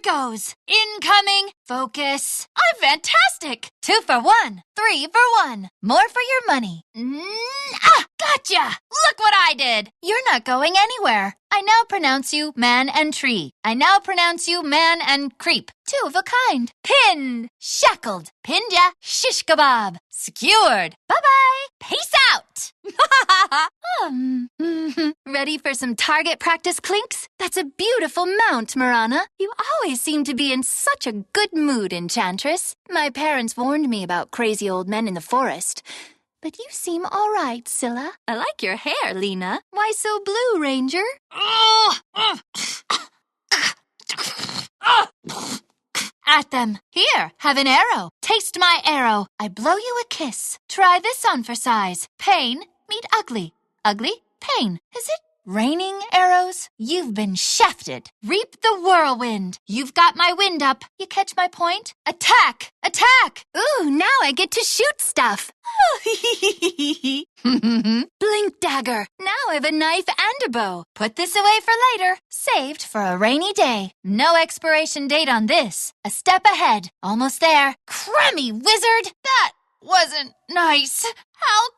goes. Incoming. Focus. I'm fantastic. 2 for 1. 3 for 1. More for your money. Gotcha. Look what I did. You're not going anywhere. I now pronounce you man and tree. I now pronounce you man and creep. 2 of a kind. Pinned. Shackled. Pinned ya. Shish kebab. Secured. Bye-bye. Peace out. Ready for some target practice, Clinks? That's a beautiful mount, Marana. You always seem to be in such a good mood, Enchantress. My parents warned me about crazy old men in the forest. But you seem all right, Scylla. I like your hair, Lena. Why so blue, Ranger? At them. Here, have an arrow. Taste my arrow. I blow you a kiss. Try this on for size. Pain, meet ugly. Ugly, pain. Is it raining arrows? You've been shafted. Reap the whirlwind. You've got my wind up. You catch my point? Attack! Attack! Ooh, now I get to shoot stuff. Blink dagger. Now I have a knife and a bow. Put this away for later. Saved for a rainy day. No expiration date on this. A step ahead. Almost there. Crummy wizard! That wasn't nice. How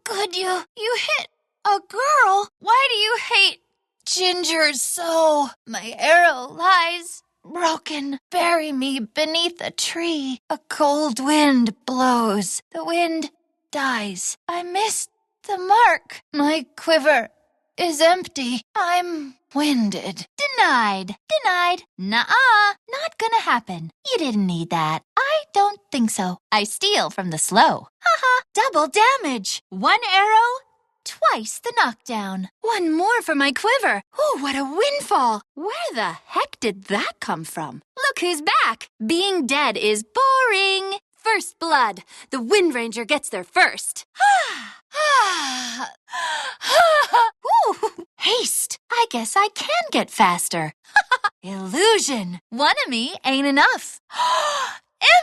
could you? You hit a girl. Why do you hate gingers so? My arrow lies broken. Bury me beneath a tree. A cold wind blows. The wind dies. I missed the mark. My quiver is empty. I'm winded. Denied. Denied. Nuh-uh. Not gonna happen. You didn't need that. I don't think so. I steal from the slow. Haha. Double damage. 1 arrow, twice the knockdown. 1 more for my quiver. Ooh, what a windfall. Where the heck did that come from? Look who's back. Being dead is boring. First blood. The Windranger gets there first. Ooh, haste. I guess I can get faster. Illusion. 1 of me ain't enough.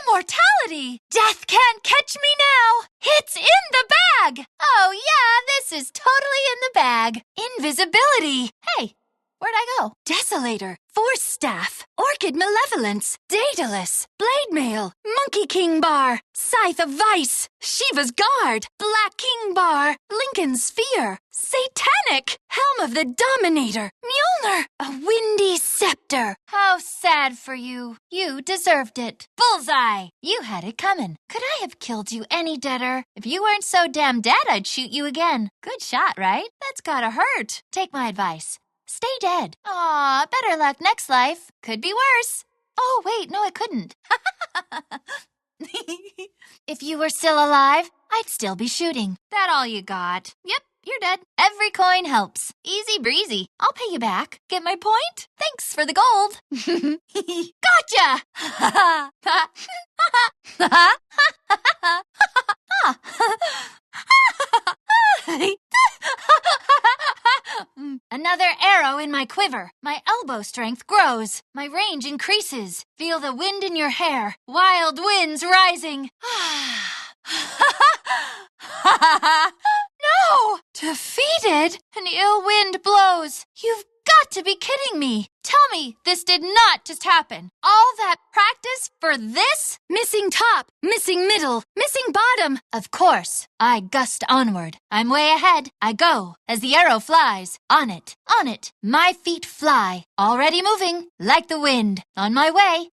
Immortality! Death can't catch me now! It's in the bag! Oh yeah, this is totally in the bag. Invisibility. Hey, where'd I go? Desolator, Force Staff, Orchid Malevolence, Daedalus, Blade Mail, Monkey King Bar, Scythe of Vice, Shiva's Guard, Black King Bar, Lincoln's Sphere, Satanic, Helm of the Dominator, Mjolnir, a Windy Scepter. How sad for you. You deserved it. Bullseye! You had it coming. Could I have killed you any deader? If you weren't so damn dead, I'd shoot you again. Good shot, right? That's gotta hurt. Take my advice. Stay dead. Aw, better luck next life. Could be worse. Oh, wait, no, it couldn't. If you were still alive, I'd still be shooting. That all you got? Yep, you're dead. Every coin helps. Easy breezy. I'll pay you back. Get my point? Thanks for the gold. Gotcha! Another arrow in my quiver. My elbow strength grows. My range increases. Feel the wind in your hair. Wild winds rising. No! Defeated? An ill wind blows. You've got to be kidding me. Tell me this did not just happen. All that practice for this? Missing top, missing middle, missing bottom. Of course, I gust onward. I'm way ahead. I go as the arrow flies. On it, on it. My feet fly. Already moving like the wind. On my way.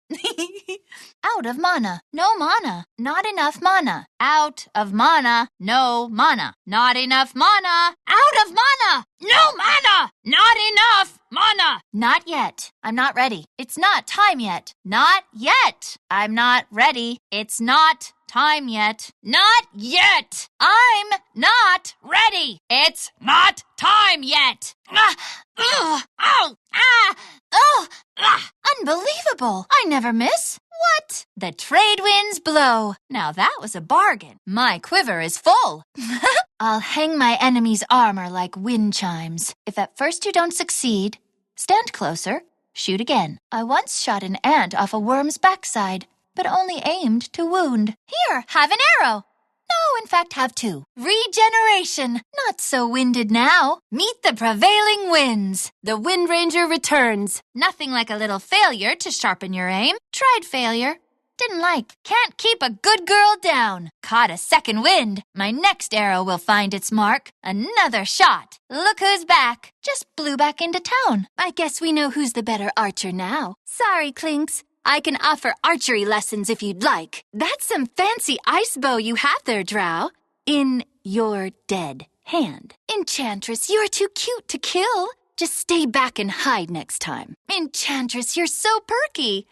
Out of mana. No mana. Not enough mana. Out of mana. No mana. Not enough mana. Out of mana. No mana. Not enough mana. Not yet. I'm not ready. It's not time yet. Not yet. I'm not ready. It's not time yet. Not yet. I'm not ready. It's not time yet. Unbelievable. I never miss. What? The trade winds blow. Now that was a bargain. My quiver is full. I'll hang my enemy's armor like wind chimes. If at first you don't succeed, stand closer, shoot again. I once shot an ant off a worm's backside, but only aimed to wound. Here, have an arrow. No, in fact, have two. Regeneration. Not so winded now. Meet the prevailing winds. The Windranger returns. Nothing like a little failure to sharpen your aim. Tried failure. Didn't like. Can't keep a good girl down. Caught a second wind. My next arrow will find its mark. Another shot. Look who's back. Just blew back into town. I guess we know who's the better archer now. Sorry, Clinks. I can offer archery lessons if you'd like. That's some fancy ice bow you have there, Drow. In your dead hand. Enchantress, you're too cute to kill. Just stay back and hide next time. Enchantress, you're so perky.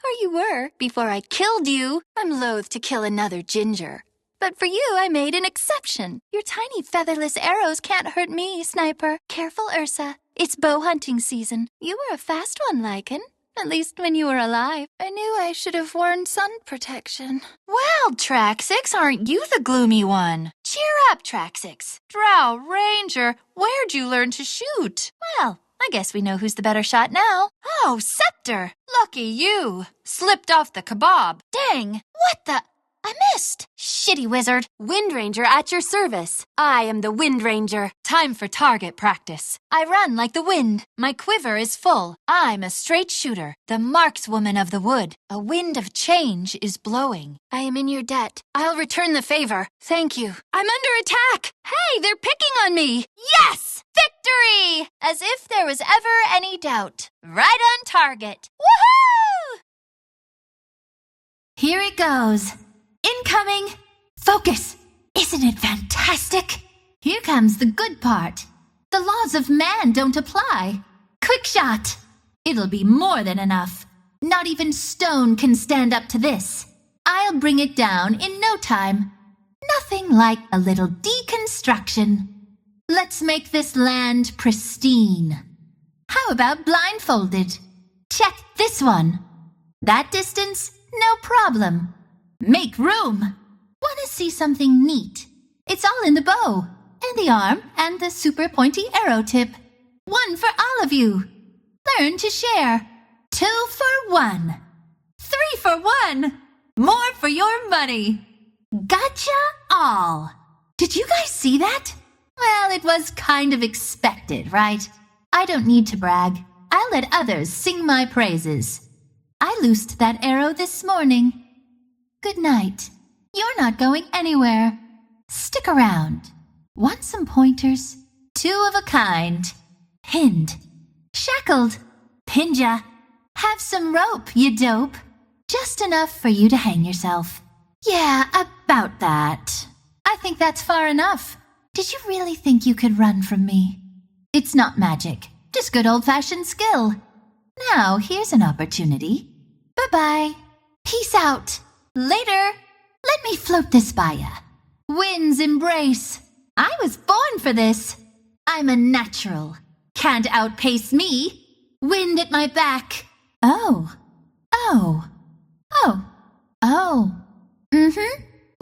Or you were, before I killed you. I'm loath to kill another ginger. But for you, I made an exception. Your tiny featherless arrows can't hurt me, Sniper. Careful, Ursa. It's bow hunting season. You were a fast one, Lycan. At least when you were alive. I knew I should have worn sun protection. Well, Traxix, aren't you the gloomy one? Cheer up, Traxix. Drow Ranger, where'd you learn to shoot? Well, I guess we know who's the better shot now. Oh, Scepter! Lucky you. Slipped off the kebab. Dang, what the... I missed. Shitty wizard. Windranger at your service. I am the Windranger. Time for target practice. I run like the wind. My quiver is full. I'm a straight shooter. The markswoman of the wood. A wind of change is blowing. I am in your debt. I'll return the favor. Thank you. I'm under attack. Hey, they're picking on me. Yes! Victory! As if there was ever any doubt. Right on target. Woohoo! Here it goes. Incoming! Focus! Isn't it fantastic? Here comes the good part. The laws of man don't apply. Quick shot! It'll be more than enough. Not even stone can stand up to this. I'll bring it down in no time. Nothing like a little deconstruction. Let's make this land pristine. How about blindfolded? Check this one. That distance? No problem. Make room! Want to see something neat? It's all in the bow, and the arm, and the super pointy arrow tip. One for all of you. Learn to share. 2 for 1. 3 for 1. More for your money. Gotcha all. Did you guys see that? Well, it was kind of expected, right? I don't need to brag. I'll let others sing my praises. I loosed that arrow this morning. Good night. You're not going anywhere. Stick around. Want some pointers? 2 of a kind. Pinned. Shackled. Pinja. Have some rope, you dope. Just enough for you to hang yourself. Yeah, about that. I think that's far enough. Did you really think you could run from me? It's not magic. Just good old-fashioned skill. Now, here's an opportunity. Bye-bye. Peace out. Later. Let me float this by ya. Wind's embrace. I was born for this. I'm a natural. Can't outpace me. Wind at my back. Oh.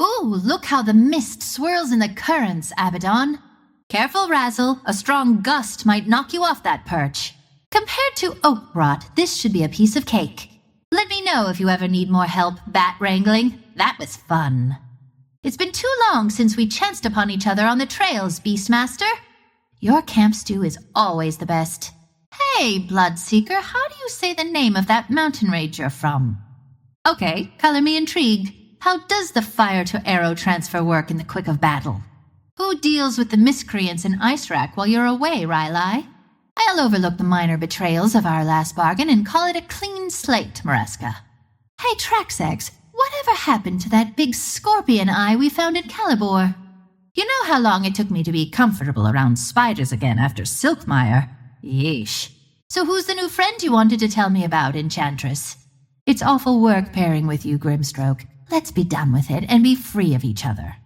Ooh, look how the mist swirls in the currents, Abaddon. Careful, Razzle. A strong gust might knock you off that perch. Compared to oak rot, this should be a piece of cake. Let me know if you ever need more help bat wrangling. That was fun. It's been too long since we chanced upon each other on the trails, Beastmaster. Your camp stew is always the best. Hey, Bloodseeker, how do you say the name of that mountain range you're from? Okay, color me intrigued. How does the fire-to-arrow transfer work in the quick of battle? Who deals with the miscreants in Ice Rack while you're away, Rylai? I'll overlook the minor betrayals of our last bargain and call it a clean slate, Maraska. Hey, Traxx, whatever happened to that big scorpion eye we found in Calibor? You know how long it took me to be comfortable around spiders again after Silkmire? Yeesh. So who's the new friend you wanted to tell me about, Enchantress? It's awful work pairing with you, Grimstroke. Let's be done with it and be free of each other.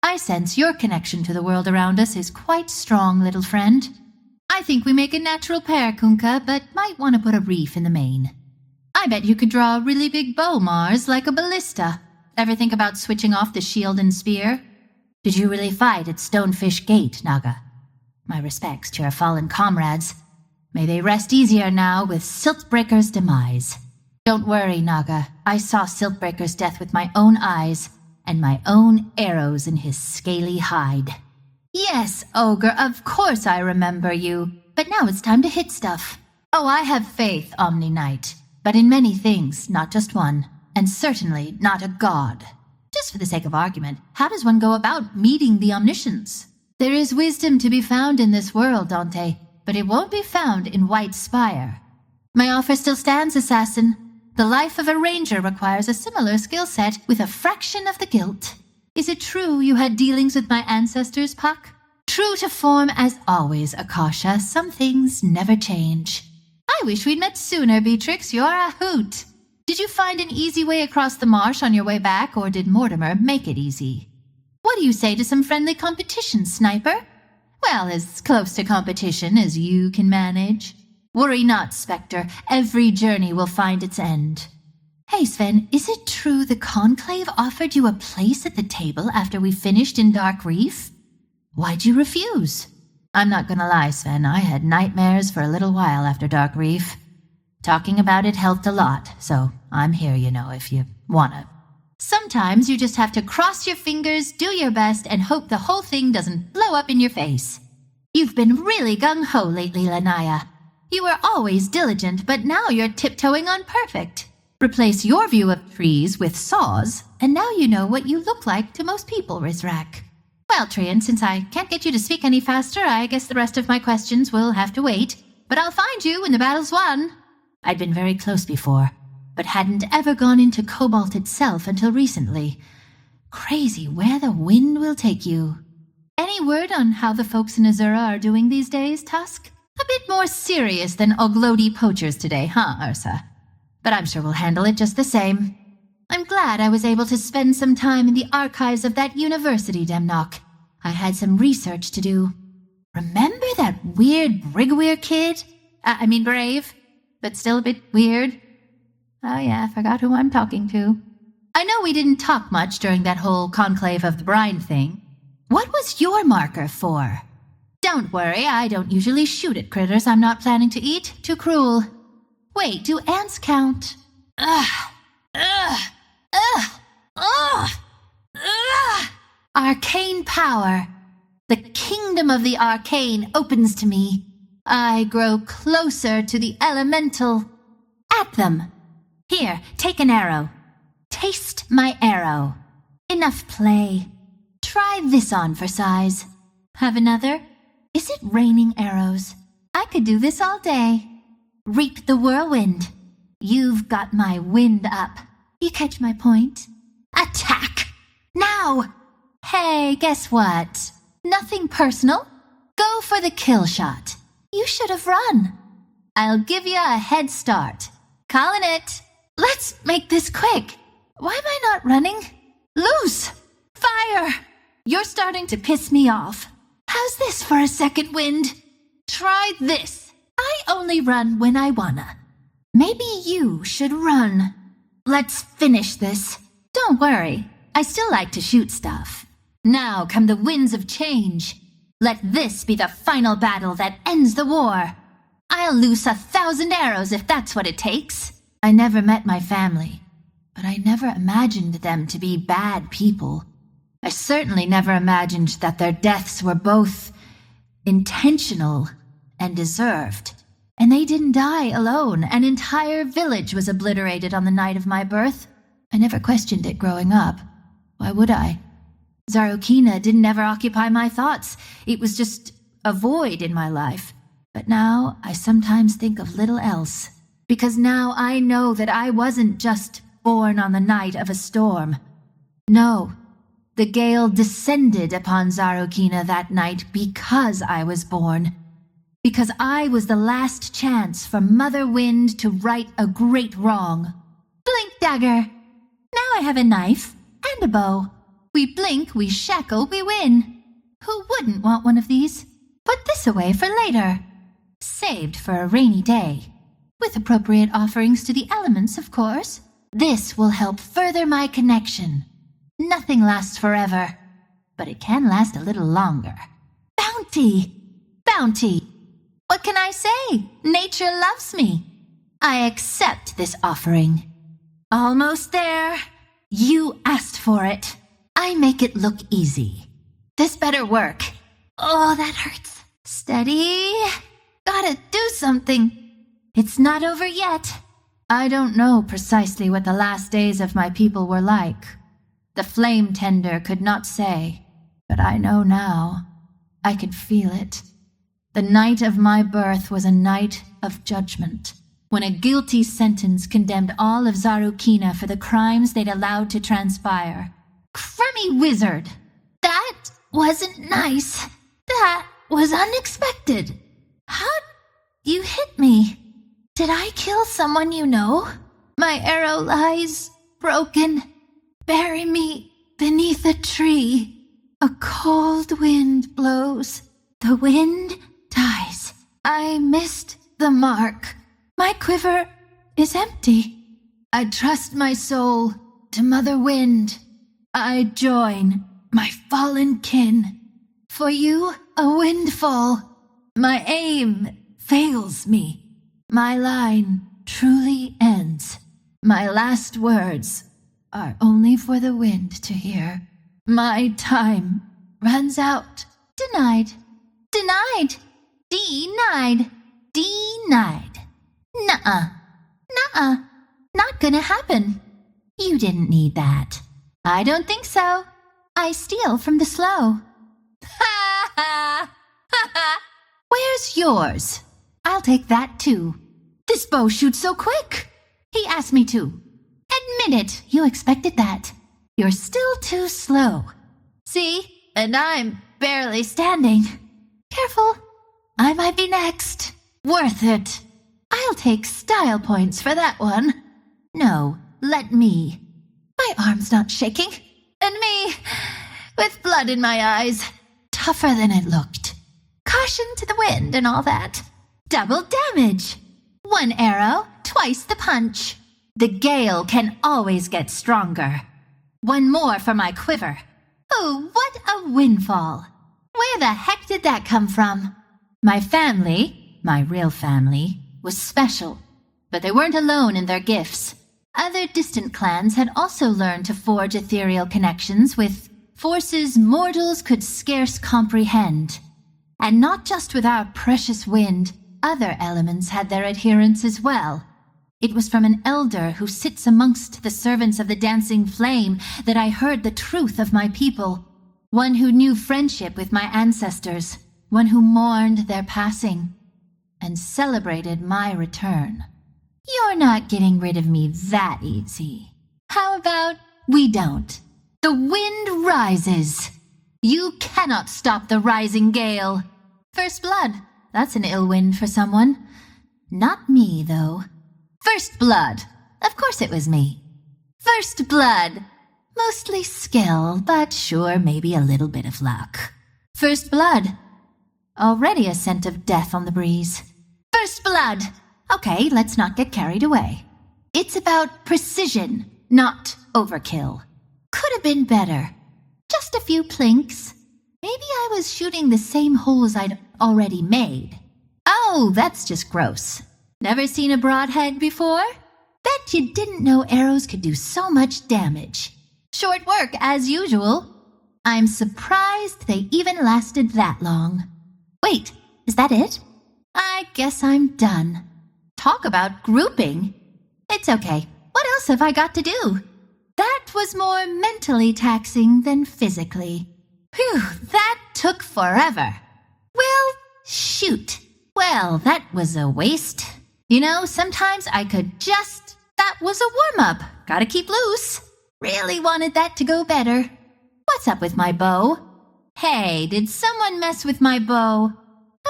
I sense your connection to the world around us is quite strong, little friend. I think we make a natural pair, Kunkka, but might want to put a reef in the main. I bet you could draw a really big bow, Mars, like a ballista. Ever think about switching off the shield and spear? Did you really fight at Stonefish Gate, Naga? My respects to your fallen comrades. May they rest easier now with Siltbreaker's demise. Don't worry, Naga. I saw Siltbreaker's death with my own eyes, and my own arrows in his scaly hide. Yes, Ogre, of course I remember you, but now it's time to hit stuff. Oh, I have faith, Omni Knight, but in many things, not just one, and certainly not a god. Just for the sake of argument, how does one go about meeting the omniscience? There is wisdom to be found in this world, Dante, but it won't be found in White Spire. My offer still stands, assassin. The life of a ranger requires a similar skill set with a fraction of the guilt. Is it true you had dealings with my ancestors, Puck? True to form as always, Akasha, some things never change. I wish we'd met sooner, Beatrix. You're a hoot. Did you find an easy way across the marsh on your way back, or did Mortimer make it easy? What do you say to some friendly competition, Sniper? Well, as close to competition as you can manage. Worry not, Spectre. Every journey will find its end. Hey, Sven, is it true the Conclave offered you a place at the table after we finished in Dark Reef? Why'd you refuse? I'm not gonna lie, Sven. I had nightmares for a little while after Dark Reef. Talking about it helped a lot, so I'm here, if you wanna. Sometimes you just have to cross your fingers, do your best, and hope the whole thing doesn't blow up in your face. You've been really gung-ho lately, Lanaya. You were always diligent, but now you're tiptoeing on perfect. Replace your view of trees with saws, and now you know what you look like to most people, Rizrak. Well, Trian, since I can't get you to speak any faster, I guess the rest of my questions will have to wait. But I'll find you when the battle's won. I'd been very close before, but hadn't ever gone into Cobalt itself until recently. Crazy where the wind will take you. Any word on how the folks in Azura are doing these days, Tusk? A bit more serious than Oglodi poachers today, huh, Ursa? But I'm sure we'll handle it just the same. I'm glad I was able to spend some time in the archives of that university, Demnock. I had some research to do. Remember that weird Brigweir kid? Brave, but still a bit weird. Oh yeah, I forgot who I'm talking to. I know we didn't talk much during that whole Conclave of the Brine thing. What was your marker for? Don't worry, I don't usually shoot at critters I'm not planning to eat. Too cruel. Wait, do ants count? Arcane power. The kingdom of the arcane opens to me. I grow closer to the elemental. At them. Here, take an arrow. Taste my arrow. Enough play. Try this on for size. Have another? Is it raining arrows? I could do this all day. Reap the whirlwind. You've got my wind up. You catch my point? Attack! Now! Hey, guess what? Nothing personal. Go for the kill shot. You should have run. I'll give you a head start. Calling it. Let's make this quick. Why am I not running? Loose! Fire! You're starting to piss me off. How's this for a second wind? Try this. I only run when I wanna. Maybe you should run. Let's finish this. Don't worry, I still like to shoot stuff. Now come the winds of change. Let this be the final battle that ends the war. I'll loose 1,000 arrows if that's what it takes. I never met my family, but I never imagined them to be bad people. I certainly never imagined that their deaths were both intentional and deserved. And they didn't die alone. An entire village was obliterated on the night of my birth. I never questioned it growing up. Why would I? Zarokina didn't ever occupy my thoughts. It was just a void in my life. But now I sometimes think of little else. Because now I know that I wasn't just born on the night of a storm. No. The Gale descended upon Zarokina that night because I was born. Because I was the last chance for Mother Wind to right a great wrong. Blink dagger! Now I have a knife and a bow. We blink, we shackle, we win. Who wouldn't want one of these? Put this away for later. Saved for a rainy day. With appropriate offerings to the elements, of course. This will help further my connection. Nothing lasts forever, but it can last a little longer. Bounty! Bounty! What can I say? Nature loves me. I accept this offering. Almost there. You asked for it. I make it look easy. This better work. Oh, that hurts. Steady. Gotta do something. It's not over yet. I don't know precisely what the last days of my people were like. The flame tender could not say, but I know now. I could feel it. The night of my birth was a night of judgment, when a guilty sentence condemned all of Zarukina for the crimes they'd allowed to transpire. Crummy wizard! That wasn't nice. That was unexpected. How'd you hit me? Did I kill someone you know? My arrow lies broken. Bury me beneath a tree. A cold wind blows. The wind dies. I missed the mark. My quiver is empty. I trust my soul to Mother Wind. I join my fallen kin. For you, a windfall. My aim fails me. My line truly ends. My last words are only for the wind to hear. My time runs out. Denied. Denied. Denied. Denied. Nuh-uh. Nuh-uh. Not gonna happen. You didn't need that. I don't think so. I steal from the slow. Ha ha! Ha ha! Where's yours? I'll take that too. This bow shoots so quick. He asked me to. Admit it, you expected that. You're still too slow. See? And I'm barely standing. Careful. I might be next. Worth it. I'll take style points for that one. No, let me. My arm's not shaking. And me, with blood in my eyes. Tougher than it looked. Caution to the wind and all that. Double damage. One arrow, twice the punch. The Gale can always get stronger. One more for my quiver. Oh, what a windfall. Where the heck did that come from? My family, my real family, was special. But they weren't alone in their gifts. Other distant clans had also learned to forge ethereal connections with forces mortals could scarce comprehend. And not just with our precious wind, other elements had their adherents as well. It was from an elder who sits amongst the servants of the dancing flame that I heard the truth of my people. One who knew friendship with my ancestors, one who mourned their passing, and celebrated my return. You're not getting rid of me that easy. How about we don't? The wind rises. You cannot stop the rising gale. First blood. That's an ill wind for someone. Not me, though. First blood. Of course it was me. First blood. Mostly skill, but sure, maybe a little bit of luck. First blood. Already a scent of death on the breeze. First blood. Okay, let's not get carried away. It's about precision, not overkill. Could have been better. Just a few plinks. Maybe I was shooting the same holes I'd already made. Oh, that's just gross. Never seen a broadhead before? Bet you didn't know arrows could do so much damage. Short work, as usual. I'm surprised they even lasted that long. Wait, is that it? I guess I'm done. Talk about grouping. It's okay. What else have I got to do? That was more mentally taxing than physically. Phew, that took forever. Well, shoot. Well, that was a waste. You know, sometimes I could just... That was a warm-up. Gotta keep loose. Really wanted that to go better. What's up with my bow? Hey, did someone mess with my bow?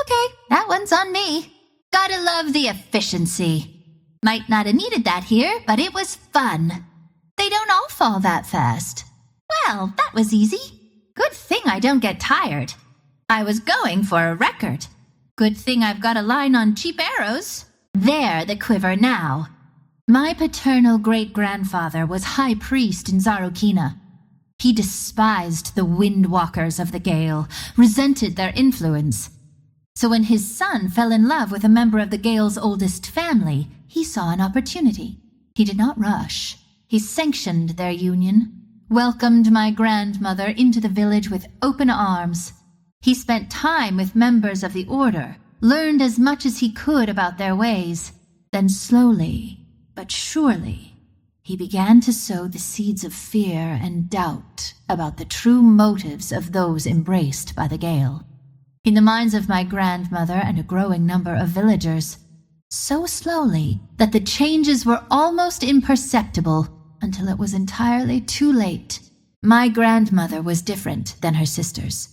Okay, that one's on me. Gotta love the efficiency. Might not have needed that here, but it was fun. They don't all fall that fast. Well, that was easy. Good thing I don't get tired. I was going for a record. Good thing I've got a line on cheap arrows. There, the quiver now. My paternal great-grandfather was high priest in Zarukina. He despised the windwalkers of the Gale, resented their influence. So when his son fell in love with a member of the Gale's oldest family, he saw an opportunity. He did not rush. He sanctioned their union, welcomed my grandmother into the village with open arms. He spent time with members of the order, learned as much as he could about their ways. Then slowly, but surely, he began to sow the seeds of fear and doubt about the true motives of those embraced by the Gale. In the minds of my grandmother and a growing number of villagers, so slowly that the changes were almost imperceptible until it was entirely too late. My grandmother was different than her sisters.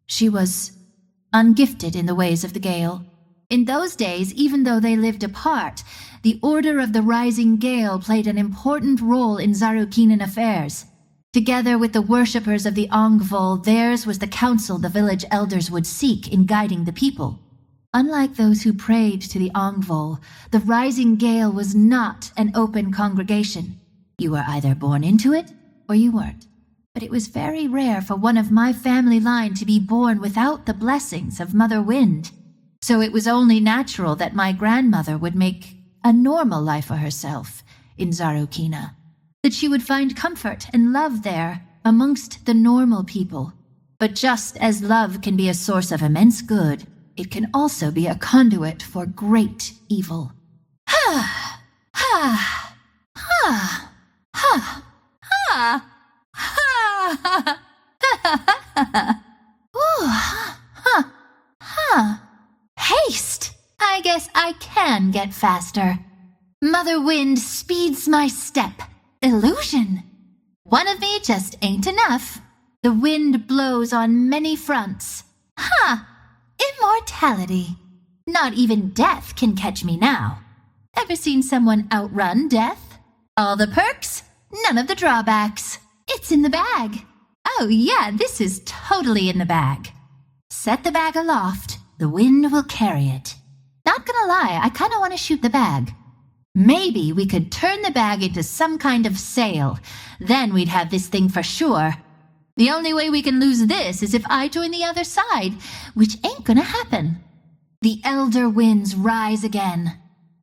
She was ungifted in the ways of the Gale. In those days, even though they lived apart, the Order of the Rising Gale played an important role in Zarukinan affairs. Together with the worshippers of the Ongvol, theirs was the counsel the village elders would seek in guiding the people. Unlike those who prayed to the Ongvol, the Rising Gale was not an open congregation. You were either born into it, or you weren't. But it was very rare for one of my family line to be born without the blessings of Mother Wind. So it was only natural that my grandmother would make a normal life for herself in Zarukina, that she would find comfort and love there amongst the normal people. But just as love can be a source of immense good, it can also be a conduit for great evil. Ha! Ha! Ha! Ha! Ha! Ha! Ha! Ooh! Ha! Ha! Haste! I guess I can get faster. Mother Wind speeds my step. Illusion! One of me just ain't enough. The wind blows on many fronts. Ha! Immortality. Not even death can catch me now. Ever seen someone outrun death? All the perks, none of the drawbacks. It's in the bag. Oh yeah, this is totally in the bag. Set the bag aloft. The wind will carry it. Not gonna lie, I kinda wanna shoot the bag. Maybe we could turn the bag into some kind of sail. Then we'd have this thing for sure. The only way we can lose this is if I join the other side, which ain't gonna happen. The elder winds rise again.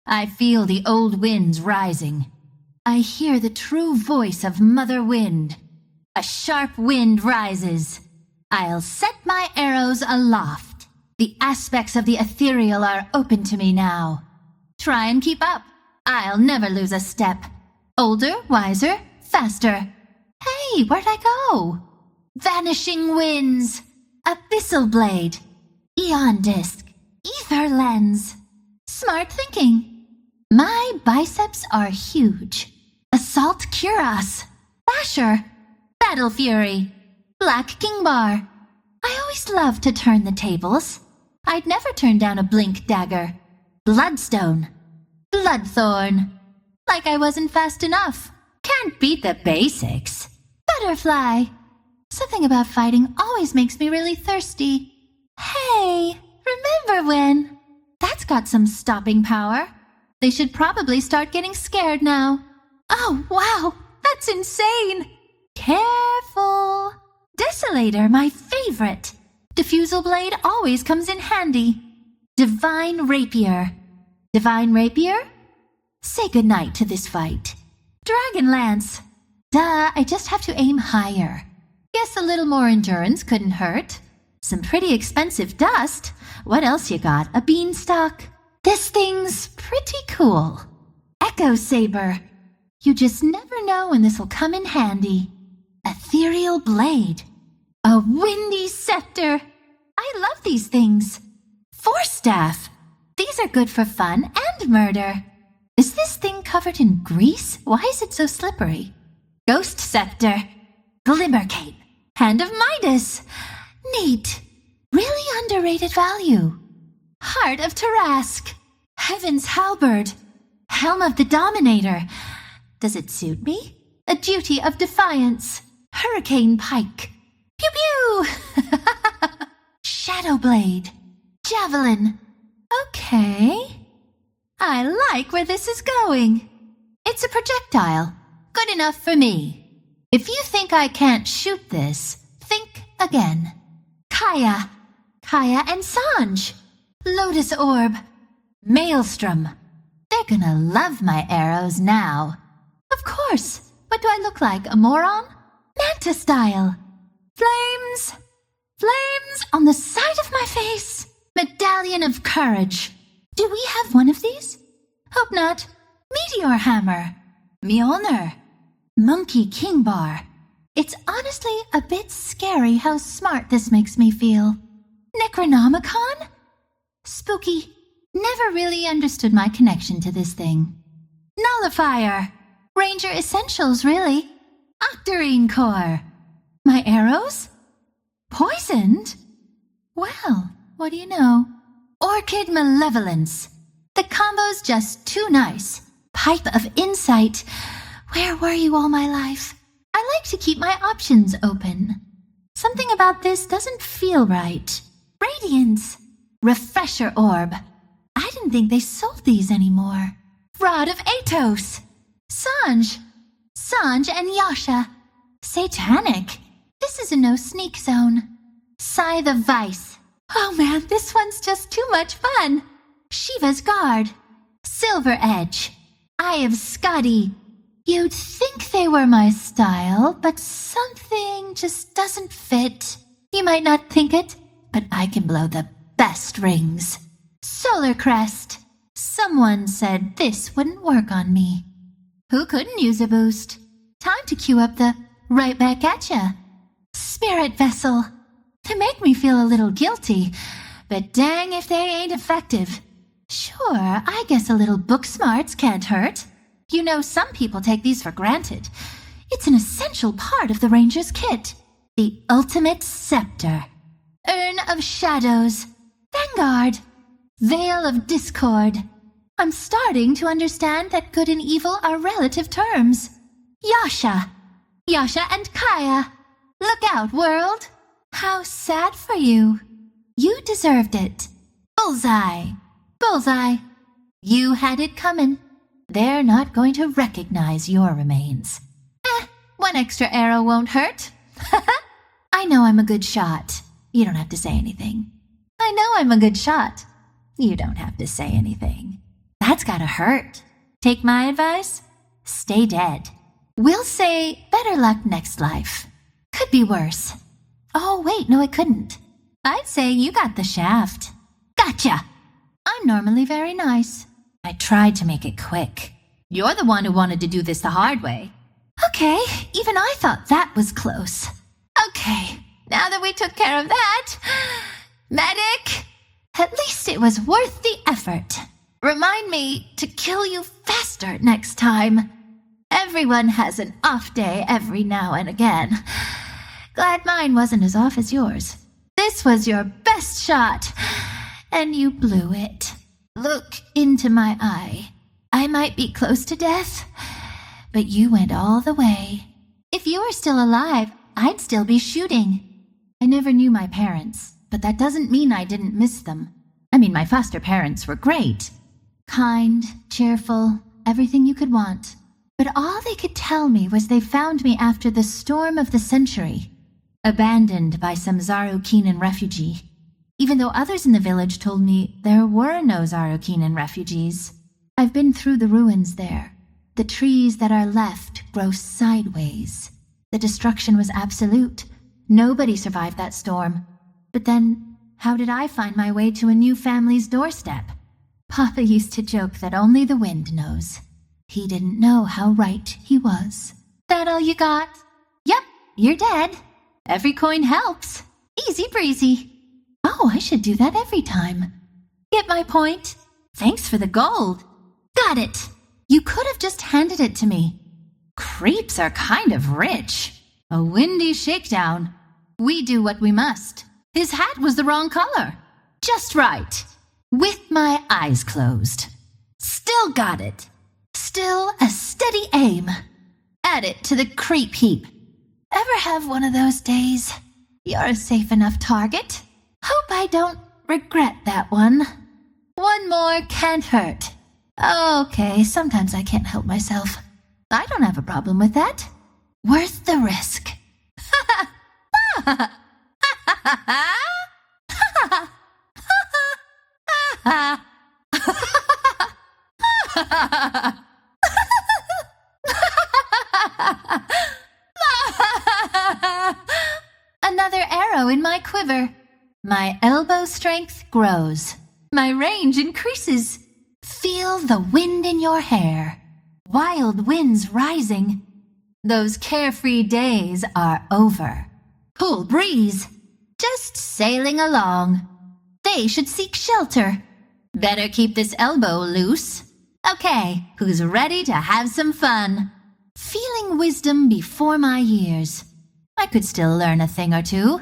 I feel the old winds rising. I hear the true voice of Mother Wind. A sharp wind rises. I'll set my arrows aloft. The aspects of the ethereal are open to me now. Try and keep up. I'll never lose a step. Older, wiser, faster. Hey, where'd I go? Vanishing winds. Abyssal blade. Eon disc. Ether lens. Smart thinking. My biceps are huge. Assault cuirass. Basher. Battle fury. Black king bar. I always loved to turn the tables. I'd never turn down a blink dagger. Bloodstone. Bloodthorn. Like I wasn't fast enough. Can't beat the basics. Butterfly. Something about fighting always makes me really thirsty. Hey, remember when? That's got some stopping power. They should probably start getting scared now. Oh, wow, that's insane. Careful. Desolator, my favorite. Diffusal blade always comes in handy. Divine rapier. Divine rapier? Say goodnight to this fight. Dragon lance. Duh, I just have to aim higher. Guess a little more endurance couldn't hurt. Some pretty expensive dust. What else you got? A beanstalk? This thing's pretty cool. Echo saber. You just never know when this'll come in handy. Ethereal blade. A windy scepter. I love these things. Force staff. These are good for fun and murder. Is this thing covered in grease? Why is it so slippery? Ghost scepter. Glimmer cape. Hand of Midas. Neat. Really underrated value. Heart of Tarask. Heaven's halberd. Helm of the Dominator. Does it suit me? A duty of defiance. Hurricane pike. Pew pew! Shadow blade. Javelin. Okay. I like where this is going. It's a projectile. Good enough for me. If you think I can't shoot this, think again. Kaya. Kaya and Sanj. Lotus orb. Maelstrom. They're gonna love my arrows now. Of course. What do I look like, a moron? Santa style. Flames! Flames on the side of my face. Medallion of Courage. Do we have one of these? Hope not. Meteor Hammer. Mjolnir. Monkey King Bar. It's honestly a bit scary how smart this makes me feel. Necronomicon? Spooky. Never really understood my connection to this thing. Nullifier. Ranger Essentials, really. Octarine Core. My arrows? Poisoned? Well, what do you know? Orchid Malevolence. The combo's just too nice. Pipe of Insight. Where were you all my life? I like to keep my options open. Something about this doesn't feel right. Radiance. Refresher Orb. I didn't think they sold these anymore. Rod of Atos. Sanj. Sanj and Yasha. Satanic. This is a no sneak zone. Scythe of Vice. Oh man, this one's just too much fun. Shiva's Guard. Silver Edge. Eye of Skadi. You'd think they were my style, but something just doesn't fit. You might not think it, but I can blow the best rings. Solar Crest. Someone said this wouldn't work on me. Who couldn't use a boost? Time to cue up the right back at ya. Spirit Vessel. They make me feel a little guilty, but dang if they ain't effective. Sure, I guess a little book smarts can't hurt. You know, some people take these for granted. It's an essential part of the Ranger's kit. The Ultimate Scepter. Urn of Shadows. Vanguard. Veil of Discord. I'm starting to understand that good and evil are relative terms. Yasha. Yasha and Kaya. Look out, world. How sad for you. You deserved it. Bullseye. Bullseye. You had it coming. They're not going to recognize your remains. One extra arrow won't hurt. I know I'm a good shot. You don't have to say anything. I know I'm a good shot. You don't have to say anything. That's gotta hurt. Take my advice? Stay dead. We'll say better luck next life. Could be worse. Oh, wait, no, it couldn't. I'd say you got the shaft. Gotcha! I'm normally very nice. I tried to make it quick. You're the one who wanted to do this the hard way. Okay, even I thought that was close. Okay, now that we took care of that, medic! At least it was worth the effort. Remind me to kill you faster next time. Everyone has an off day every now and again. Glad mine wasn't as off as yours. This was your best shot, and you blew it. Look into my eye. I might be close to death, but you went all the way. If you were still alive, I'd still be shooting. I never knew my parents, but that doesn't mean I didn't miss them. I mean, my foster parents were great. Kind, cheerful, everything you could want. But all they could tell me was they found me after the storm of the century, abandoned by some Zarukinan refugee. Even though others in the village told me there were no Zarukinan refugees. I've been through the ruins there. The trees that are left grow sideways. The destruction was absolute. Nobody survived that storm. But then, how did I find my way to a new family's doorstep? Papa used to joke that only the wind knows. He didn't know how right he was. That all you got? Yep, you're dead. Every coin helps. Easy breezy. Oh, I should do that every time. Get my point? Thanks for the gold. Got it. You could have just handed it to me. Creeps are kind of rich. A windy shakedown. We do what we must. His hat was the wrong color. Just right. With my eyes closed. Still got it. Still a steady aim. Add it to the creep heap. Ever have one of those days? You're a safe enough target. Hope I don't regret that one. One more can't hurt. Okay, sometimes I can't help myself. I don't have a problem with that. Worth the risk. another arrow in my quiver. My elbow strength grows. My range increases. Feel the wind in your hair. Wild winds rising. Those carefree days are over. Cool breeze. Just sailing along. They should seek shelter. Better keep this elbow loose. Okay, who's ready to have some fun? Feeling wisdom before my years. I could still learn a thing or two.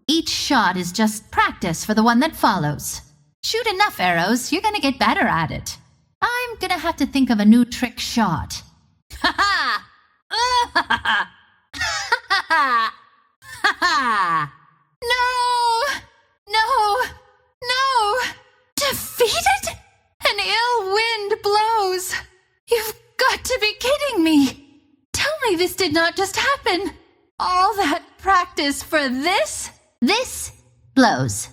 Each shot is just practice for the one that follows. Shoot enough arrows, you're gonna get better at it. I'm gonna have to think of a new trick shot. Ha ha! Ha ha! Ha ha! Ha ha! No! No! No! Defeated? An ill wind blows. You've got to be kidding me. Tell me this did not just happen. All that practice for this? This blows.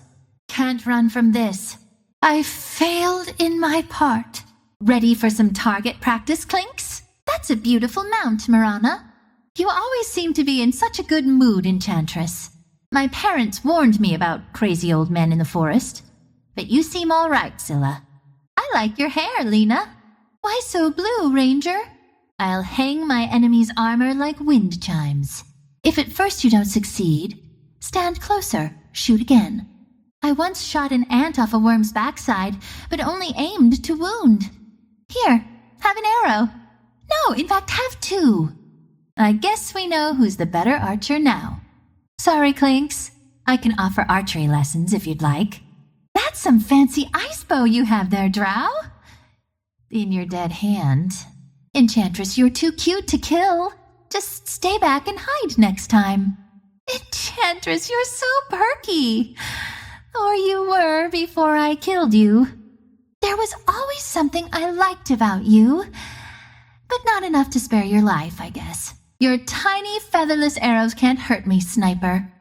Can't run from this. I failed in my part. Ready for some target practice, Clinks? That's a beautiful mount, Marana. You always seem to be in such a good mood, Enchantress. My parents warned me about crazy old men in the forest. But you seem all right, Zilla. I like your hair, Lena. Why so blue, Ranger? I'll hang my enemy's armor like wind chimes. If at first you don't succeed, stand closer, shoot again. I once shot an ant off a worm's backside, but only aimed to wound. Here, have an arrow. No, in fact, have two. I guess we know who's the better archer now. Sorry, Clinks. I can offer archery lessons if you'd like. That's some fancy ice bow you have there, Drow. In your dead hand. Enchantress, you're too cute to kill. Just stay back and hide next time. Enchantress, you're so perky. Or you were before I killed you. There was always something I liked about you. But not enough to spare your life, I guess. Your tiny featherless arrows can't hurt me, Sniper.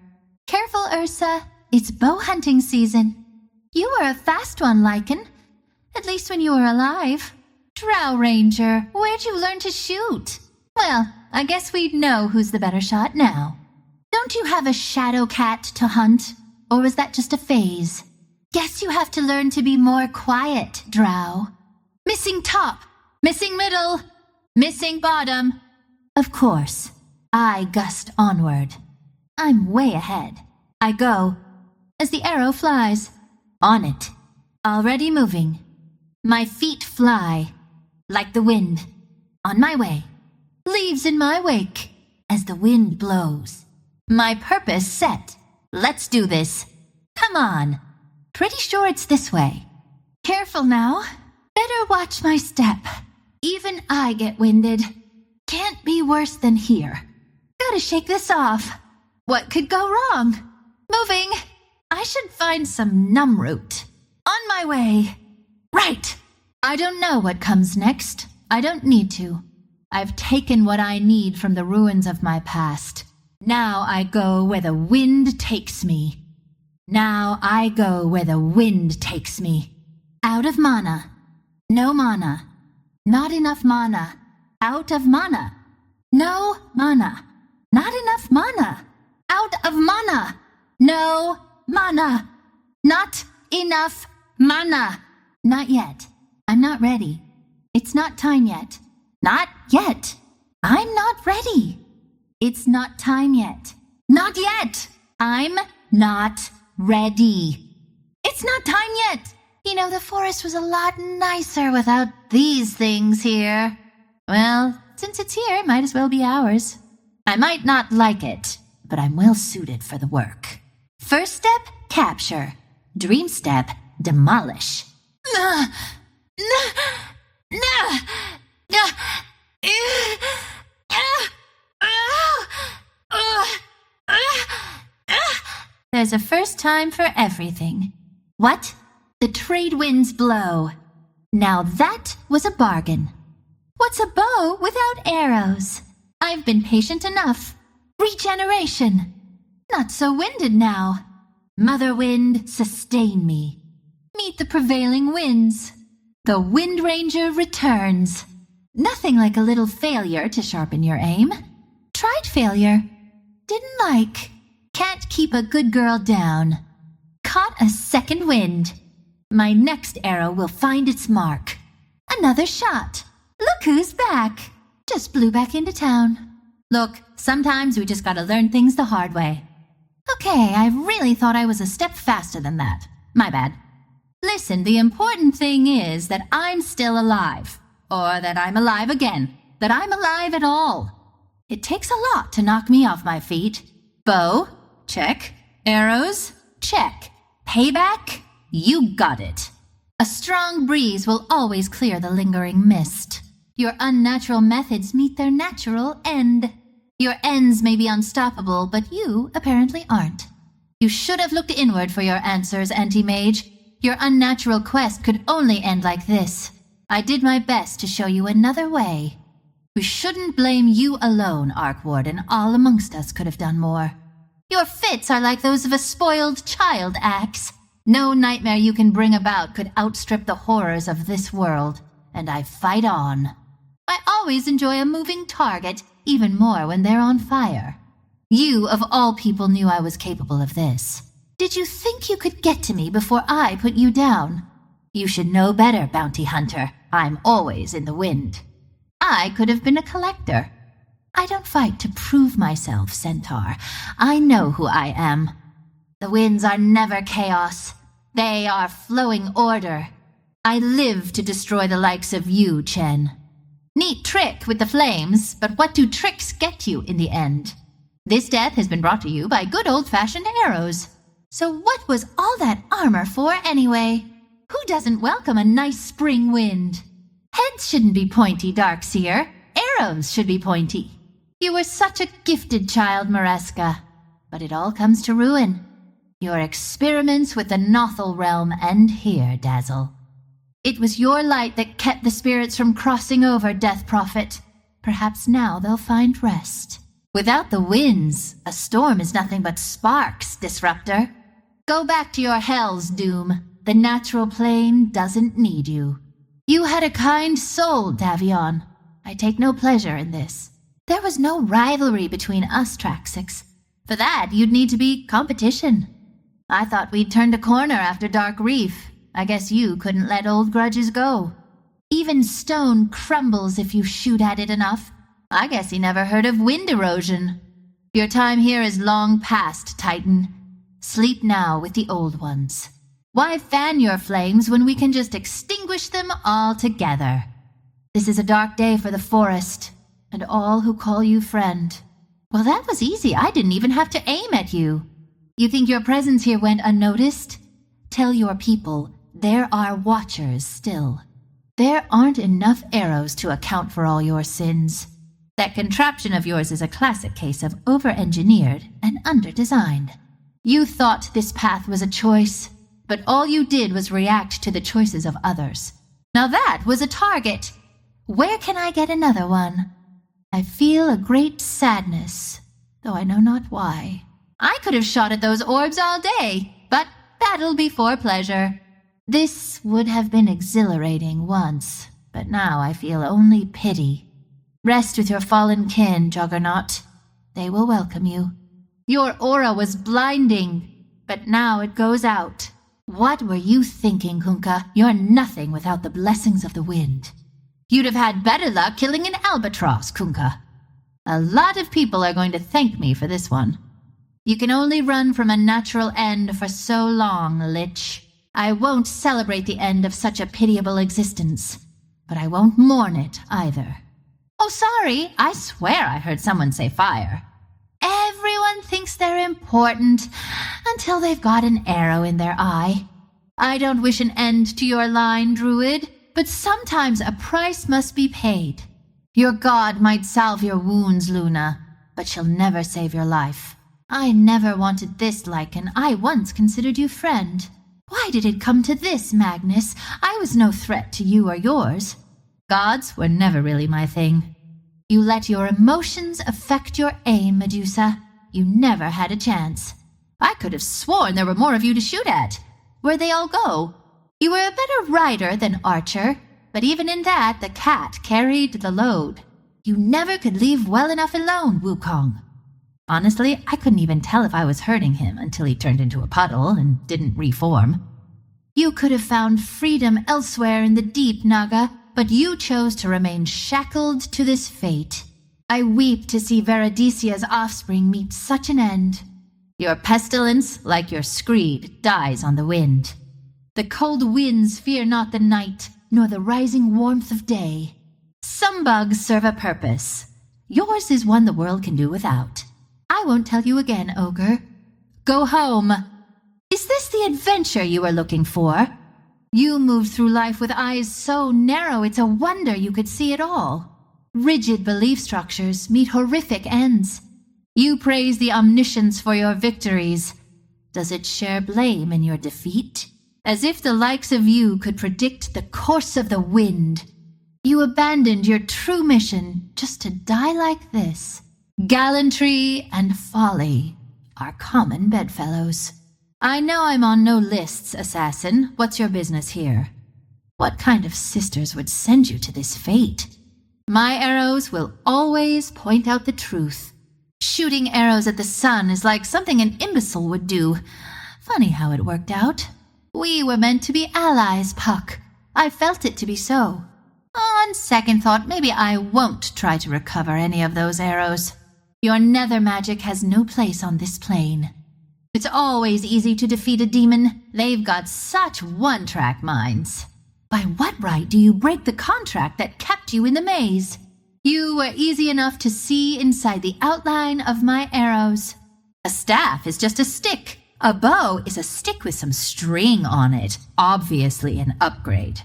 Careful, Ursa. It's bow hunting season. You were a fast one, Lycan. At least when you were alive. Drow Ranger, where'd you learn to shoot? Well, I guess we'd know who's the better shot now. Don't you have a shadow cat to hunt? Or was that just a phase? Guess you have to learn to be more quiet, Drow. Missing top, missing middle, missing bottom. Of course, I gust onward. I'm way ahead. I go as the arrow flies. On it, already moving. My feet fly like the wind. On my way, leaves in my wake as the wind blows. My purpose set. Let's do this. Come on. Pretty sure it's this way. Careful now. Better watch my step. Even I get winded. Can't be worse than here. Gotta shake this off. What could go wrong? Moving. I should find some numb root. On my way. Right. I don't know what comes next. I don't need to. I've taken what I need from the ruins of my past. Now I go where the wind takes me. Now I go where the wind takes me. Out of mana. No mana. Not enough mana. Out of mana. No mana. Not enough mana. Out of mana. No mana. Not enough mana. Not yet. I'm not ready. It's not time yet. Not yet. I'm not ready. It's not time yet. Not yet. I'm not ready. It's not time yet. You know, the forest was a lot nicer without these things here. Well, since it's here, it might as well be ours. I might not like it, but I'm well suited for the work. First step, capture. Dream step, demolish. There's a first time for everything. What? The trade winds blow. Now that was a bargain. What's a bow without arrows? I've been patient enough. Regeneration. Not so winded now. Mother Wind, sustain me. Meet the prevailing winds. The Windranger returns. Nothing like a little failure to sharpen your aim. Tried failure. Didn't like. Can't keep a good girl down. Caught a second wind. My next arrow will find its mark. Another shot. Look who's back. Just blew back into town. Look, sometimes we just gotta learn things the hard way. Okay, I really thought I was a step faster than that. My bad. Listen, the important thing is that I'm still alive. Or that I'm alive again. That I'm alive at all. It takes a lot to knock me off my feet. Bow? Check. Arrows? Check. Payback? You got it. A strong breeze will always clear the lingering mist. Your unnatural methods meet their natural end. Your ends may be unstoppable, but you apparently aren't. You should have looked inward for your answers, Anti-Mage. Your unnatural quest could only end like this. I did my best to show you another way. We shouldn't blame you alone, Arkwarden. All amongst us could have done more. Your fits are like those of a spoiled child, Axe. No nightmare you can bring about could outstrip the horrors of this world, and I fight on. I always enjoy a moving target, even more when they're on fire. You, of all people, knew I was capable of this. Did you think you could get to me before I put you down? You should know better, Bounty Hunter. I'm always in the wind. I could have been a collector. I don't fight to prove myself, Centaur. I know who I am. The winds are never chaos. They are flowing order. I live to destroy the likes of you, Chen. Neat trick with the flames, but what do tricks get you in the end? This death has been brought to you by good old-fashioned arrows. So what was all that armor for anyway? Who doesn't welcome a nice spring wind? Heads shouldn't be pointy, Darkseer. Arrows should be pointy. You were such a gifted child, Mareska. But it all comes to ruin. Your experiments with the Nothal realm end here, Dazzle. It was your light that kept the spirits from crossing over, Death Prophet. Perhaps now they'll find rest. Without the winds, a storm is nothing but sparks, Disruptor. Go back to your hells, Doom. The natural plane doesn't need you. You had a kind soul, Davion. I take no pleasure in this. There was no rivalry between us, Traxix. For that, you'd need to be competition. I thought we'd turned a corner after Dark Reef. I guess you couldn't let old grudges go. Even stone crumbles if you shoot at it enough. I guess he never heard of wind erosion. Your time here is long past, Titan. Sleep now with the old ones. Why fan your flames when we can just extinguish them altogether? This is a dark day for the forest, and all who call you friend. Well, that was easy. I didn't even have to aim at you. You think your presence here went unnoticed? Tell your people there are watchers still. There aren't enough arrows to account for all your sins. That contraption of yours is a classic case of over-engineered and under-designed. You thought this path was a choice, but all you did was react to the choices of others. Now that was a target. Where can I get another one? I feel a great sadness, though I know not why. I could have shot at those orbs all day, but battle before pleasure. This would have been exhilarating once, but now I feel only pity. Rest with your fallen kin, Juggernaut. They will welcome you. Your aura was blinding, but now it goes out. What were you thinking, Kunkka? You're nothing without the blessings of the wind. You'd have had better luck killing an albatross, Kunkka. A lot of people are going to thank me for this one. You can only run from a natural end for so long, Lich. I won't celebrate the end of such a pitiable existence, but I won't mourn it either. Oh, sorry, I swear I heard someone say fire. Everyone thinks they're important until they've got an arrow in their eye. I don't wish an end to your line, Druid, but sometimes a price must be paid. Your god might salve your wounds, Luna, but she'll never save your life. I never wanted this, Lycan. I once considered you friend. Why did it come to this, Magnus? I was no threat to you or yours. Gods were never really my thing. You let your emotions affect your aim, Medusa. You never had a chance. I could have sworn there were more of you to shoot at. Where'd they all go? You were a better rider than archer, but even in that, the cat carried the load. You never could leave well enough alone, Wukong. Honestly, I couldn't even tell if I was hurting him until he turned into a puddle and didn't reform. You could have found freedom elsewhere in the deep, Naga, but you chose to remain shackled to this fate. I weep to see Veridicia's offspring meet such an end. Your pestilence, like your screed, dies on the wind. The cold winds fear not the night, nor the rising warmth of day. Some bugs serve a purpose. Yours is one the world can do without. I won't tell you again, Ogre. Go home. Is this the adventure you were looking for? You moved through life with eyes so narrow it's a wonder you could see it all. Rigid belief structures meet horrific ends. You praise the omniscience for your victories. Does it share blame in your defeat? As if the likes of you could predict the course of the wind. You abandoned your true mission just to die like this. Gallantry and folly are common bedfellows. I know I'm on no lists, assassin. What's your business here? What kind of sisters would send you to this fate? My arrows will always point out the truth. Shooting arrows at the sun is like something an imbecile would do. Funny how it worked out. We were meant to be allies, Puck. I felt it to be so. On second thought, maybe I won't try to recover any of those arrows. Your nether magic has no place on this plane. It's always easy to defeat a demon. They've got such one-track minds. By what right do you break the contract that kept you in the maze? You were easy enough to see inside the outline of my arrows. A staff is just a stick. A bow is a stick with some string on it, obviously an upgrade.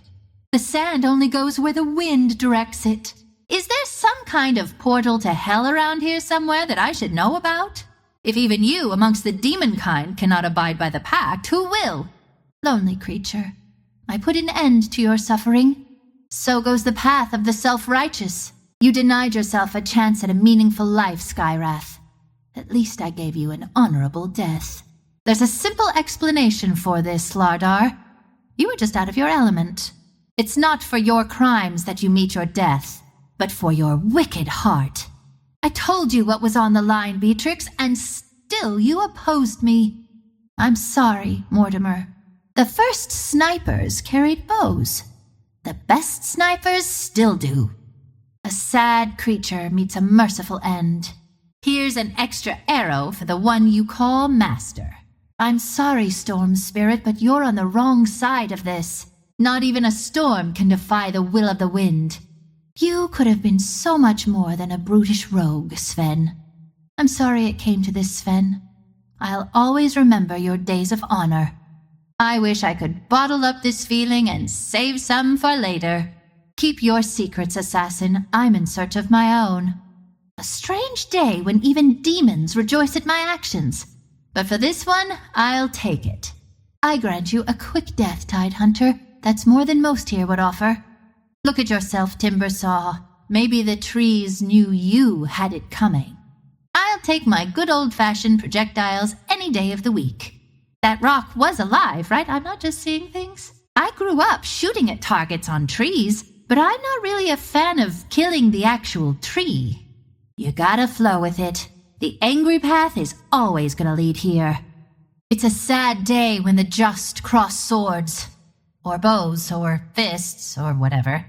The sand only goes where the wind directs it. Is there some kind of portal to hell around here somewhere that I should know about? If even you amongst the demon kind cannot abide by the pact, who will? Lonely creature, I put an end to your suffering. So goes the path of the self-righteous. You denied yourself a chance at a meaningful life, Skyrath. At least I gave you an honorable death. There's a simple explanation for this, Lardar. You were just out of your element. It's not for your crimes that you meet your death, but for your wicked heart. I told you what was on the line, Beatrix, and still you opposed me. I'm sorry, Mortimer. The first snipers carried bows. The best snipers still do. A sad creature meets a merciful end. Here's an extra arrow for the one you call Master. I'm sorry, Storm Spirit, but you're on the wrong side of this. Not even a storm can defy the will of the wind. You could have been so much more than a brutish rogue, Sven. I'm sorry it came to this, Sven. I'll always remember your days of honor. I wish I could bottle up this feeling and save some for later. Keep your secrets, assassin. I'm in search of my own. A strange day when even demons rejoice at my actions. But for this one, I'll take it. I grant you a quick death, Tide Hunter. That's more than most here would offer. Look at yourself, Timbersaw. Maybe the trees knew you had it coming. I'll take my good old-fashioned projectiles any day of the week. That rock was alive, right? I'm not just seeing things. I grew up shooting at targets on trees, but I'm not really a fan of killing the actual tree. You gotta flow with it. The angry path is always gonna lead here. It's a sad day when the just cross swords. Or bows, or fists, or whatever.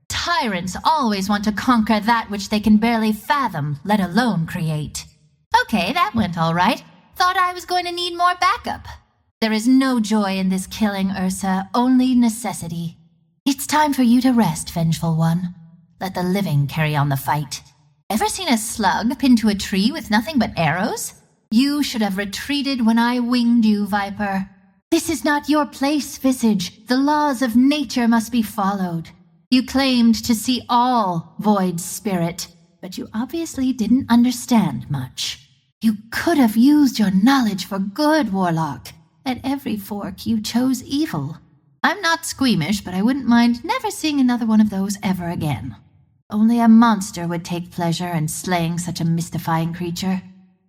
Tyrants always want to conquer that which they can barely fathom, let alone create. Okay, that went all right. Thought I was going to need more backup. There is no joy in this killing, Ursa, only necessity. It's time for you to rest, vengeful one. Let the living carry on the fight. Ever seen a slug pinned to a tree with nothing but arrows? You should have retreated when I winged you, Viper. This is not your place, Visage. The laws of nature must be followed. You claimed to see all, Void Spirit, but you obviously didn't understand much. You could have used your knowledge for good, Warlock. At every fork, you chose evil. I'm not squeamish, but I wouldn't mind never seeing another one of those ever again. Only a monster would take pleasure in slaying such a mystifying creature.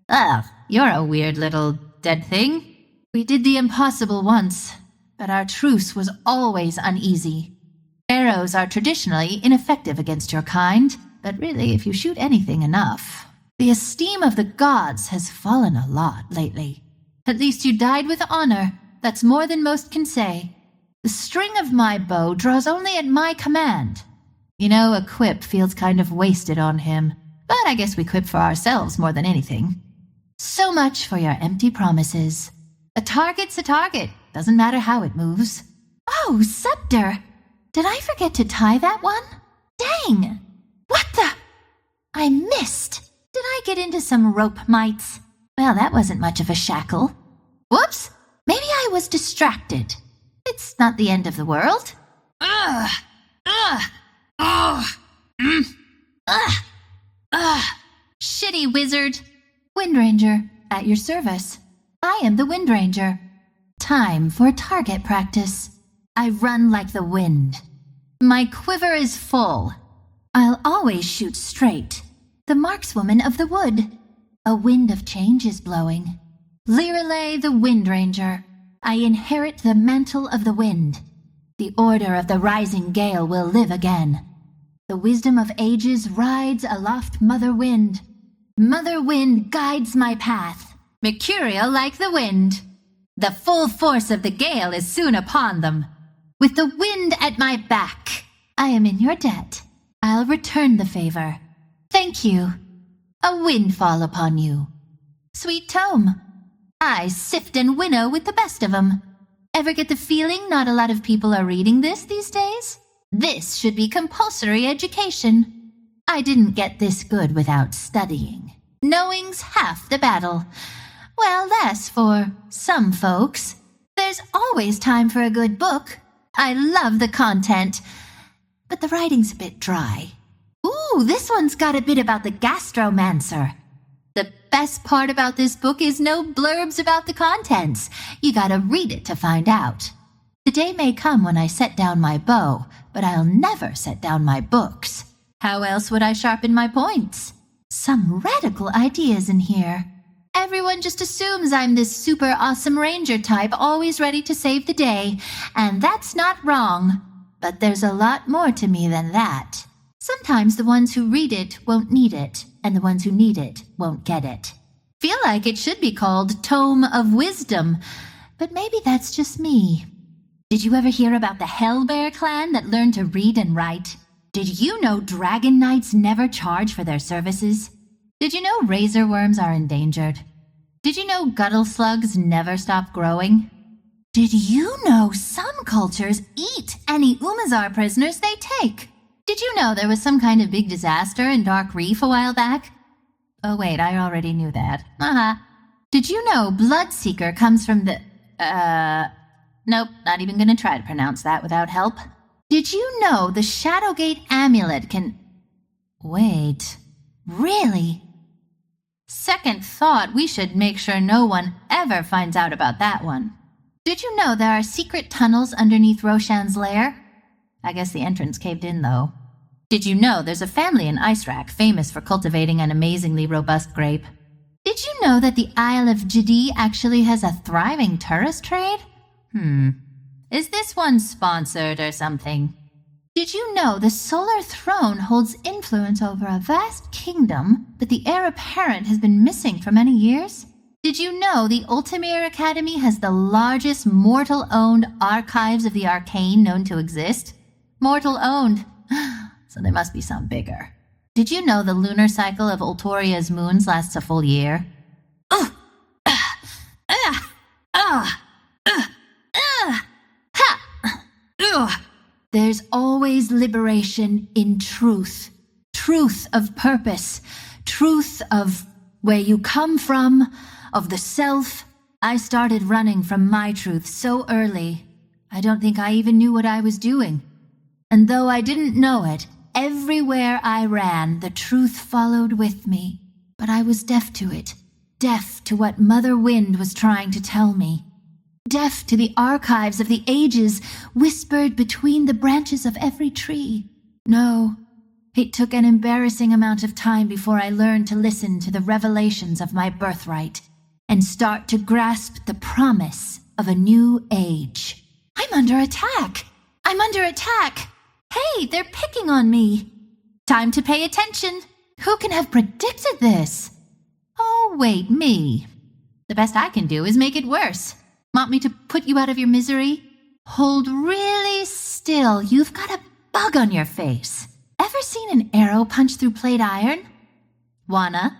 Ugh, you're a weird little dead thing. We did the impossible once, but our truce was always uneasy. Arrows are traditionally ineffective against your kind, but really, if you shoot anything enough, The esteem of the gods has fallen a lot lately. At least you died with honor. That's more than most can say. The string of my bow draws only at my command. You know, a quip feels kind of wasted on him, but I guess we quip for ourselves more than anything. So much for your empty promises. A target's a target. Doesn't matter how it moves. Oh, scepter! Did I forget to tie that one? Dang! What the? I missed. Did I get into some rope mites? Well, that wasn't much of a shackle. Whoops! Maybe I was distracted. It's not the end of the world. Shitty wizard. Windranger, at your service. I am the Windranger. Time for target practice. I run like the wind. My quiver is full. I'll always shoot straight. The markswoman of the wood. A wind of change is blowing. Lirelay the Windranger. I inherit the mantle of the wind. The order of the rising gale will live again. The wisdom of ages rides aloft Mother Wind. Mother Wind guides my path, mercurial like the wind. The full force of the gale is soon upon them. With the wind at my back, I am in your debt. I'll return the favor. Thank you. A windfall upon you. Sweet tome. I sift and winnow with the best of 'em. Ever get the feeling not a lot of people are reading this these days? This should be compulsory education. I didn't get this good without studying. Knowing's half the battle. Well, that's for some folks. There's always time for a good book. I love the content, but the writing's a bit dry. Ooh, this one's got a bit about the gastromancer. The best part about this book is no blurbs about the contents. You gotta read it to find out. The day may come when I set down my bow, but I'll never set down my books. How else would I sharpen my points? Some radical ideas in here. Everyone just assumes I'm this super awesome ranger type, always ready to save the day, and that's not wrong. But there's a lot more to me than that. Sometimes the ones who read it won't need it, and the ones who need it won't get it. Feel like it should be called Tome of Wisdom, but maybe that's just me. Did you ever hear about the Hellbear clan that learned to read and write? Did you know Dragon Knights never charge for their services? Did you know razor worms are endangered? Did you know guttle slugs never stop growing? Did you know some cultures eat any Umazar prisoners they take? Did you know there was some kind of big disaster in Dark Reef a while back? Oh wait, I already knew that. Did you know Bloodseeker comes from the... Nope, not even gonna try to pronounce that without help. Did you know the Shadowgate amulet can... Wait, really? Second thought, we should make sure no one ever finds out about that one. Did you know there are secret tunnels underneath Roshan's lair? I guess the entrance caved in, though. Did you know there's a family in Icerack famous for cultivating an amazingly robust grape? Did you know that the Isle of Jedi actually has a thriving tourist trade? Is this one sponsored or something? Did you know the Solar Throne holds influence over a vast kingdom, but the heir apparent has been missing for many years? Did you know the Ultimere Academy has the largest mortal-owned archives of the arcane known to exist? Mortal-owned. So there must be some bigger. Did you know the lunar cycle of Ultoria's moons lasts a full year? There's always liberation in truth. Truth of purpose. Truth of where you come from, of the self. I started running from my truth so early. I don't think I even knew what I was doing. And though I didn't know it, everywhere I ran, the truth followed with me. But I was deaf to it. Deaf to what Mother Wind was trying to tell me. Deaf to the archives of the ages whispered between the branches of every tree. No, it took an embarrassing amount of time before I learned to listen to the revelations of my birthright and start to grasp the promise of a new age. I'm under attack! I'm under attack! Hey, they're picking on me! Time to pay attention! Who can have predicted this? Oh, wait, me. The best I can do is make it worse. Want me to put you out of your misery? Hold really still. You've got a bug on your face. Ever seen an arrow punch through plate iron? Wanna?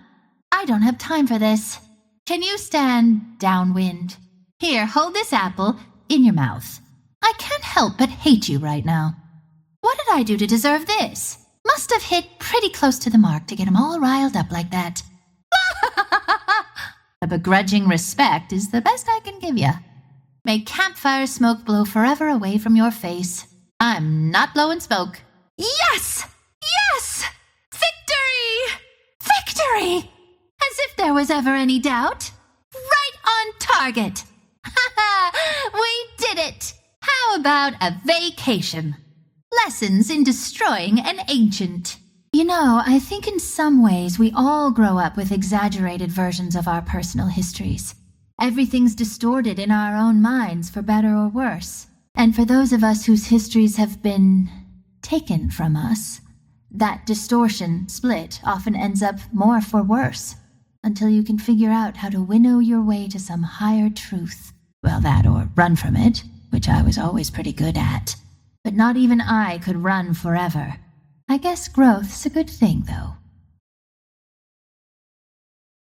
I don't have time for this. Can you stand downwind? Here, hold this apple in your mouth. I can't help but hate you right now. What did I do to deserve this? Must have hit pretty close to the mark to get him all riled up like that. A begrudging respect is the best I can give you. May campfire smoke blow forever away from your face. I'm not blowing smoke. Yes! Yes! Victory! Victory! As if there was ever any doubt. Right on target. Ha ha! We did it! How about a vacation? Lessons in destroying an ancient. You know, I think in some ways we all grow up with exaggerated versions of our personal histories. Everything's distorted in our own minds, for better or worse. And for those of us whose histories have been taken from us, that distortion, split, often ends up more for worse, until you can figure out how to winnow your way to some higher truth. Well, that or run from it, which I was always pretty good at. But not even I could run forever. I guess growth's a good thing, though.